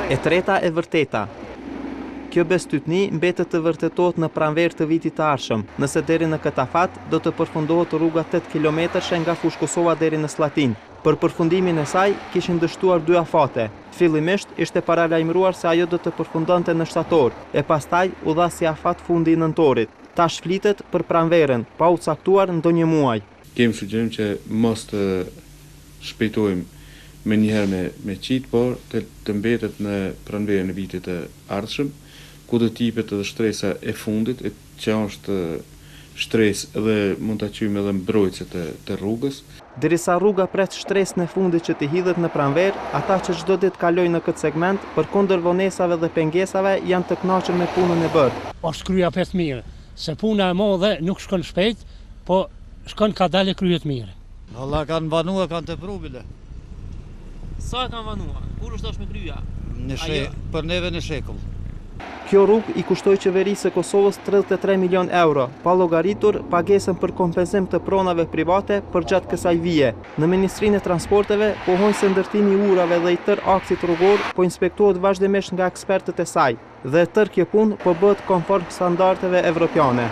E treta e vërteta. Kjo bestytni mbetet të vërtetohet në pranverë të vitit të ardhshëm, nëse deri në këtë afat do të përfundohet rruga 8 kilometrëshe nga Fushë Kosova deri në Slatin. Për përfundimin e saj kishin dështuar 2 afate. Fillimisht ishte paralajmëruar se ajo do të përfundonte në shtator, e pastaj u dha si afat fundi i nëntorit. Tash flitet për pranverën, pa u caktuar ndonjë muaj. Kemi sugjerim që mos të shpejtojmë me njëherë me qitë, por të mbetet në pranverën e vitit të ardhshëm, ku do t'jipet edhe shtresa e fundit, që është shtres edhe mund ta quajmë edhe mbrojtëse të rrugës. Derisa rruga pret shtresën e fundit që të hidhet në pranverë, ata që çdo ditë kalojnë në këtë segment, përkundër vonesave dhe pengesave, janë të kënaqur me punën e bërë. Është kryja pes mirë, se puna e madhe nuk shkon shpejt, po shkon ka dalë kryet mirë. Valla kanë banuar, kanë të probile. Sa kanë banuar? Kur është me kryja? Për neve në shekull. Kjo rrugë i kushtoi qeverisë së Kosovës 33 milion euro, pa llogaritur pagesën për kompenzim të pronave private përgjatë kësaj vije. Në Ministrinë e Transporteve pohojnë se ndërtimi i urave dhe i tërë aksit rrugor po inspektohet vazhdimisht nga ekspertët e saj, dhe tërë kjo punë po bëhet konform standardeve evropiane.